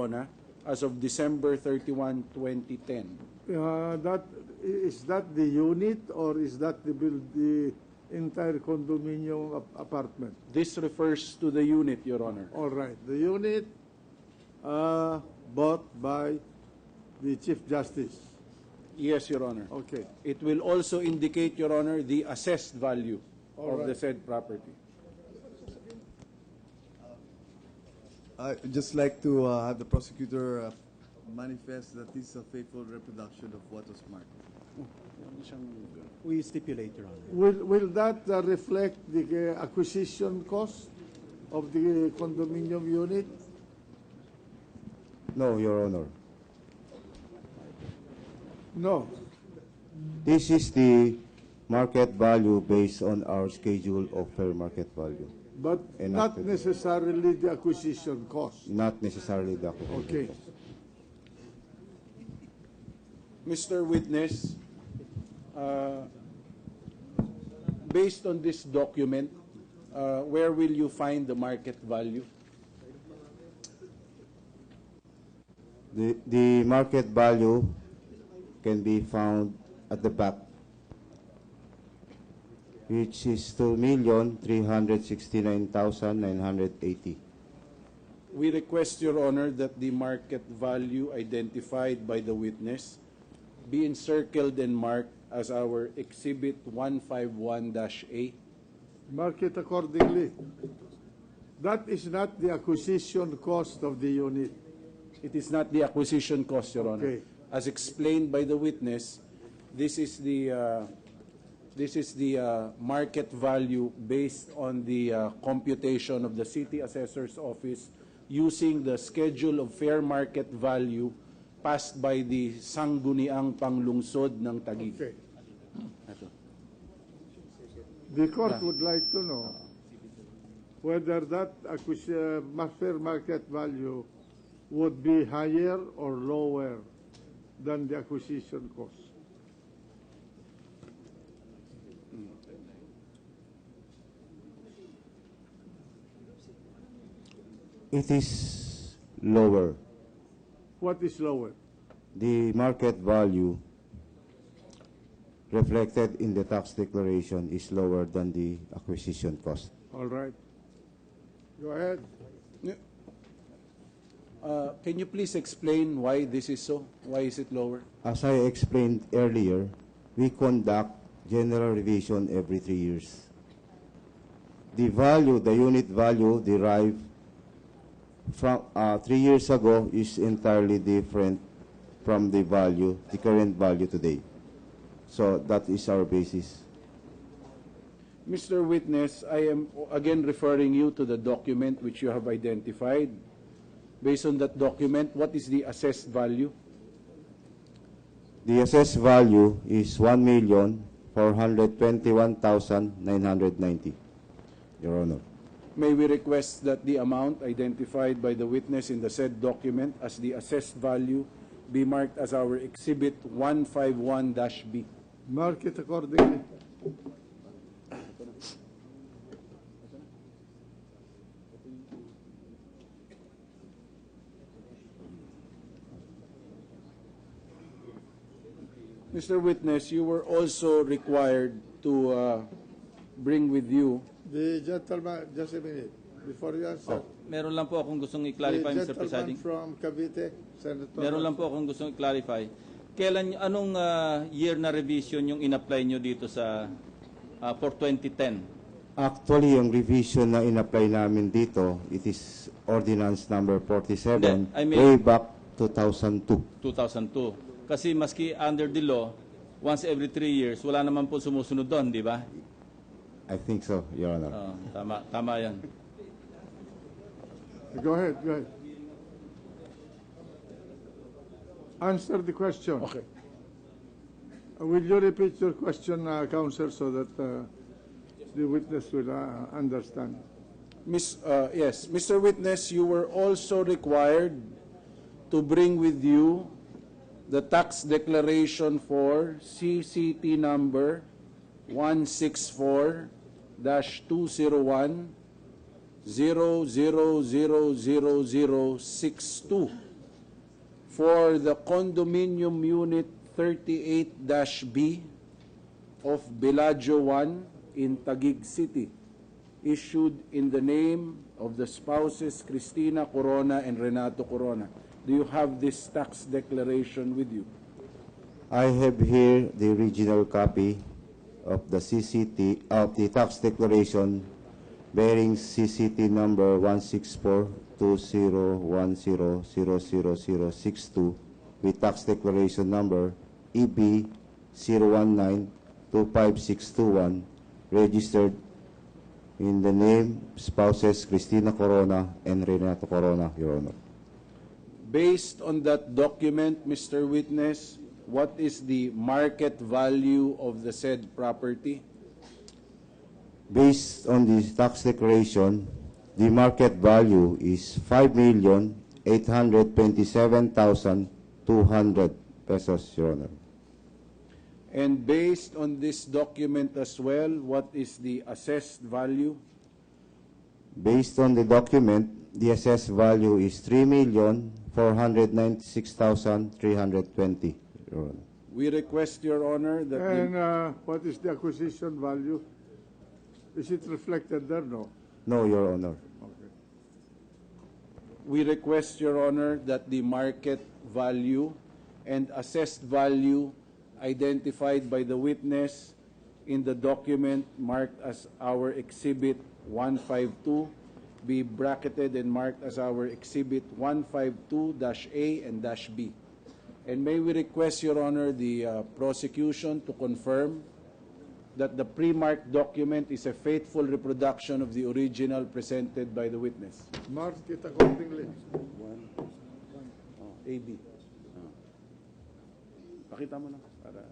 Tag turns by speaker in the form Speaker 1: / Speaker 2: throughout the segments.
Speaker 1: Honor, as of December 31, 2010.
Speaker 2: Is that the unit or is that the entire condominium apartment?
Speaker 1: This refers to the unit, Your Honor.
Speaker 2: All right. The unit bought by the Chief Justice.
Speaker 1: Yes, Your Honor.
Speaker 2: Okay.
Speaker 1: It will also indicate, Your Honor, the assessed value of the said property.
Speaker 3: I'd just like to have the prosecutor manifest that this is a faithful reproduction of what was marked.
Speaker 4: We stipulate, Your Honor.
Speaker 2: Will that reflect the acquisition cost of the condominium unit?
Speaker 5: No, Your Honor.
Speaker 2: No.
Speaker 5: This is the market value based on our schedule of fair market value.
Speaker 2: But not necessarily the acquisition cost.
Speaker 5: Not necessarily the acquisition
Speaker 2: Okay.
Speaker 5: cost.
Speaker 1: Mr. Witness, based on this document, where will you find the market value?
Speaker 5: The market value can be found at the back, which is 2,369,980.
Speaker 1: We request, Your Honor, that the market value identified by the witness be encircled and marked as our Exhibit 151-A.
Speaker 2: Mark it accordingly. That is not the acquisition cost of the unit.
Speaker 1: It is not the acquisition cost, Your Honor.
Speaker 2: Okay.
Speaker 1: As explained by the witness, this is the market value based on the computation of the City Assessor's Office using the Schedule of Fair Market Value passed by the Sangguniang Panglungsod ng Taguig.
Speaker 2: Okay. The court would like to know whether that fair market value would be higher or lower than the acquisition cost.
Speaker 5: It is lower.
Speaker 2: What is lower?
Speaker 5: The market value reflected in the tax declaration is lower than the acquisition cost.
Speaker 2: All right. Go ahead.
Speaker 1: Can you please explain why this is so? Why is it lower?
Speaker 5: As I explained earlier, we conduct general revision every 3 years. The value, the unit value derived from 3 years ago is entirely different from the value, the current value today. So that is our basis.
Speaker 1: Mr. Witness, I am again referring you to the document which you have identified. Based on that document, what is the assessed value?
Speaker 5: The assessed value is 1,421,990, Your Honor.
Speaker 1: May we request that the amount identified by the witness in the said document as the assessed value be marked as our Exhibit 151-B.
Speaker 2: Mark it accordingly.
Speaker 1: Mr. Witness, you were also required to bring with you.
Speaker 2: The gentleman, just a minute, before you answer.
Speaker 6: Meron lang po akong gustong i-clarify,
Speaker 2: The
Speaker 6: Mr.
Speaker 2: gentleman
Speaker 6: Presiding.
Speaker 2: from Cavite, Senator.
Speaker 6: Meron lang po akong gustong i-clarify. Anong year na revision yung in-apply nyo dito sa for 2010?
Speaker 5: Actually, yung revision na in-apply namin dito, it is Ordinance number 47,
Speaker 6: Hindi, I mean-
Speaker 5: way back 2002.
Speaker 6: 2002. Kasi maski under the law, once every 3 years, wala naman po sumusunod doon, di ba?
Speaker 5: I think so, Your Honor.
Speaker 6: Tama yan.
Speaker 2: Go ahead, go ahead. Answer the question.
Speaker 1: Okay.
Speaker 2: Will you repeat your question, Counsel, so that the witness will understand?
Speaker 1: Yes, Mr. Witness, you were also required to bring with you the tax declaration for CCT number 164-201-00000062 for the condominium unit 38-B of Bellagio 1 in Taguig City, issued in the name of the spouses Cristina Corona and Renato Corona. Do you have this tax declaration with you?
Speaker 5: I have here the original copy of the tax declaration bearing CCT number 1642010000062 with tax declaration number EB 019-25621, registered in the name spouses Cristina Corona and Renato Corona, Your Honor.
Speaker 1: Based on that document, Mr. Witness, what is the market value of the said property?
Speaker 5: Based on the tax declaration, the market value is 5,827,200 pesos, Your Honor.
Speaker 1: And based on this document as well, what is the assessed value?
Speaker 5: Based on the document, the assessed value is 3,496,320, Your Honor.
Speaker 1: We request, Your Honor, that
Speaker 2: And what is the acquisition value? Is it reflected there? No.
Speaker 5: No, Your Honor.
Speaker 2: Okay.
Speaker 1: we request, Your Honor, that the market value and assessed value identified by the witness in the document marked as our Exhibit 152 be bracketed and marked as our Exhibit 152-A and -B. And may we request, Your Honor, the prosecution to confirm that the pre-marked document is a faithful reproduction of the original presented by the witness.
Speaker 2: Mark it accordingly.
Speaker 1: AB. Pakita mo na para.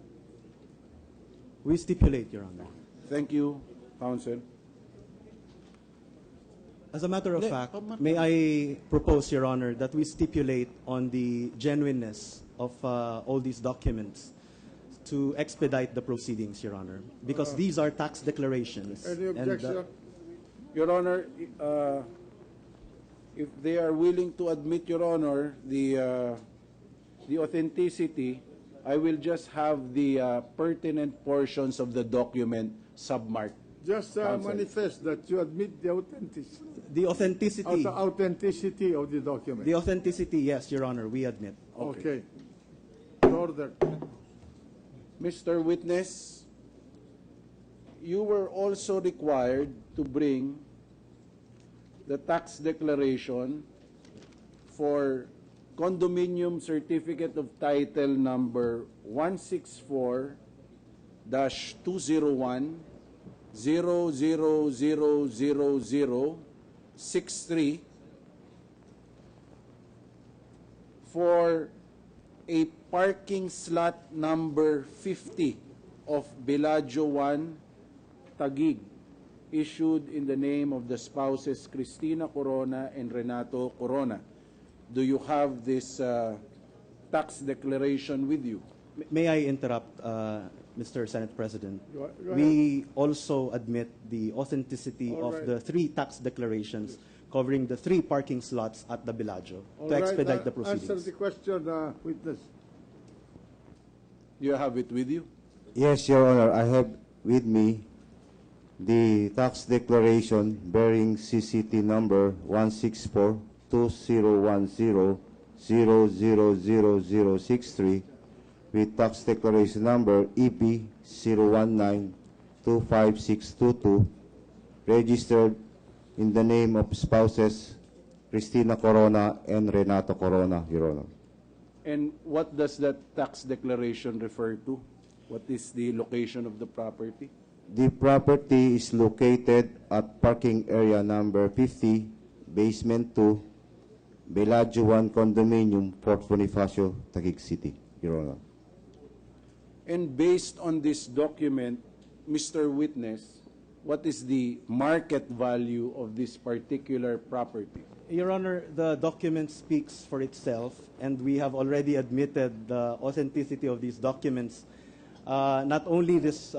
Speaker 4: We stipulate, Your Honor.
Speaker 1: Thank you, counsel.
Speaker 4: As a matter of fact, may I propose, Your Honor, that we stipulate on the genuineness of all these documents to expedite the proceedings, Your Honor, because these are tax declarations.
Speaker 2: Any objection?
Speaker 1: Your Honor, if they are willing to admit, Your Honor, the authenticity, I will just have the pertinent portions of the document submarked.
Speaker 2: Just manifest that you admit the authenticity.
Speaker 4: The authenticity.
Speaker 2: The authenticity of the document.
Speaker 4: The authenticity, yes, Your Honor, we admit.
Speaker 2: Okay. Order.
Speaker 1: Mr. Witness, you were also required to bring the tax declaration for condominium certificate of title number 164-201-0000063 for a parking slot number 50 of Bellagio 1, Taguig, issued in the name of the spouses Cristina Corona and Renato Corona. Do you have this tax declaration with you?
Speaker 4: May I interrupt, Mr. Senate President?
Speaker 2: Go ahead.
Speaker 4: We also admit the authenticity
Speaker 2: All
Speaker 4: of
Speaker 2: right.
Speaker 4: the 3 tax declarations covering the 3 parking slots at the Bellagio
Speaker 2: All
Speaker 4: to
Speaker 2: right,
Speaker 4: expedite the proceedings.
Speaker 2: Answer the question, witness.
Speaker 1: Do you have it with you?
Speaker 5: Yes, Your Honor, I have with me the tax declaration bearing CCT number 164-2010-000063 with tax declaration number EP 019-25622, registered in the name of spouses Cristina Corona and Renato Corona, Your Honor.
Speaker 1: And what does that tax declaration refer to? What is the location of the property?
Speaker 5: The property is located at parking area number 50, basement 2, Bellagio 1 condominium, Fort Bonifacio, Taguig City, Your Honor.
Speaker 1: And based on this document, Mr. Witness, what is the market value of this particular property?
Speaker 4: Your Honor, the document speaks for itself, and we have already admitted the authenticity of these documents. Not only this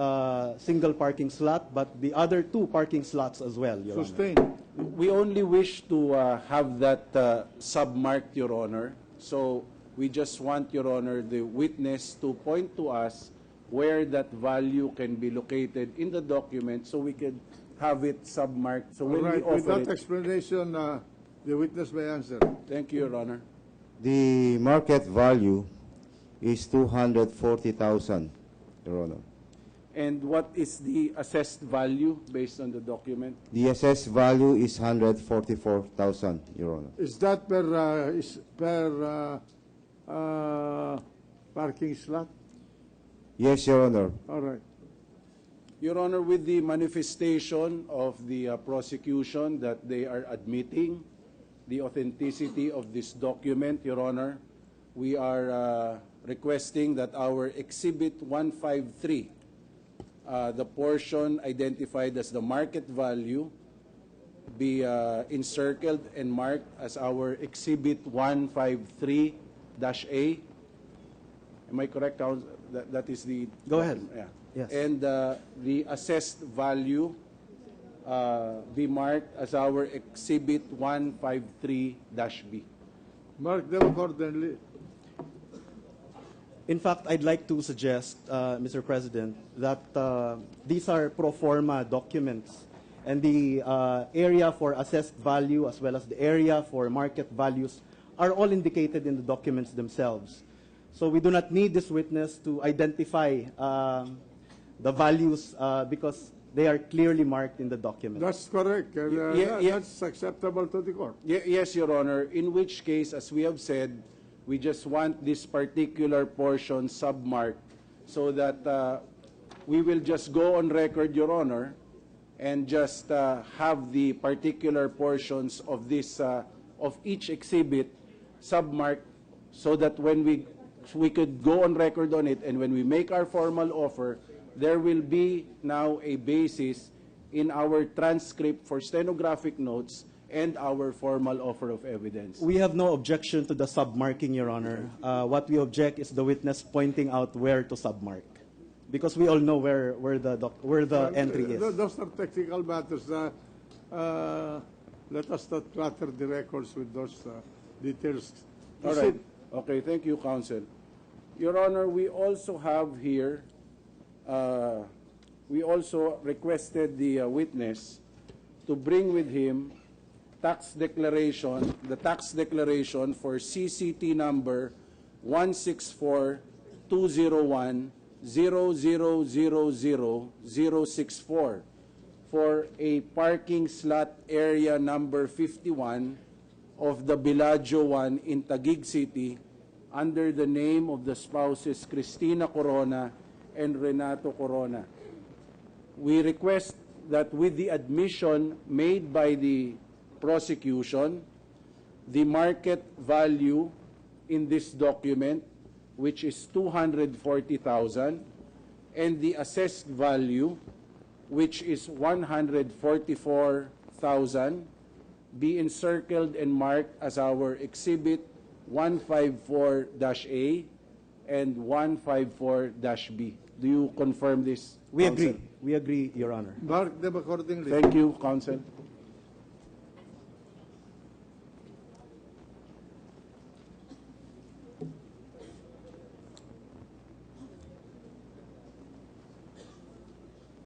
Speaker 4: single parking slot, but the other 2 parking slots as well, Your Honor.
Speaker 2: Sustain.
Speaker 1: We only wish to have that submarked, Your Honor. So We just want, Your Honor, the witness to point to us where that value can be located in the document so we could have it submarked. So
Speaker 2: All
Speaker 1: when we
Speaker 2: right, with
Speaker 1: offer
Speaker 2: that
Speaker 1: it,
Speaker 2: explanation, the witness may answer.
Speaker 1: thank you, Your Honor.
Speaker 5: The market value is 240,000, Your Honor.
Speaker 1: And what is the assessed value based on the document?
Speaker 5: The assessed value is 144,000, Your Honor.
Speaker 2: Is that per parking slot?
Speaker 5: Yes, Your Honor.
Speaker 2: All right.
Speaker 1: Your Honor, with the manifestation of the prosecution that they are admitting the authenticity of this document, Your Honor, we are requesting that our Exhibit 153, the portion identified as the market value, be encircled and marked as our Exhibit 153-A. Am I correct, Counsel? That is the...
Speaker 4: Go ahead.
Speaker 1: Yeah.
Speaker 4: Yes.
Speaker 1: And the assessed value be marked as our Exhibit 153-B.
Speaker 2: Mark them accordingly.
Speaker 4: In fact, I'd like to suggest, Mr. President, that these are pro forma documents, and the area for assessed value as well as the area for market values are all indicated in the documents themselves. So we do not need this witness to identify the values because they are clearly marked in the document.
Speaker 2: That's correct. And, that's acceptable to the court.
Speaker 1: Yes, Your Honor, in which case, as we have said, we just want this particular portion submarked so that we will just go on record, Your Honor, and just have the particular portions of this of each exhibit submarked so that when we could go on record on it, and when we make our formal offer, there will be now a basis in our transcript for stenographic notes and our formal offer of evidence.
Speaker 4: We have no objection to the submarking, Your Honor. What we object is the witness pointing out where to submark, because we all know where the entry is.
Speaker 2: Those are technical matters. Let us not clutter the records with those details.
Speaker 1: All right. Okay, thank you, Counsel. Your Honor, we also have here, we also requested the witness to bring with him the tax declaration for CCT number 164-201-000064 for a parking slot area number 51 of the Bellagio 1 in Taguig City under the name of the spouses Cristina Corona and Renato Corona. We request that with the admission made by the prosecution, the market value in this document, which is 240,000, and the assessed value, which is 144,000, be encircled and marked as our Exhibit 154-A and 154-B. Do you confirm this,
Speaker 4: We
Speaker 1: Counsel?
Speaker 4: agree. We agree, Your Honor.
Speaker 2: Mark them accordingly.
Speaker 1: Thank you, Counsel.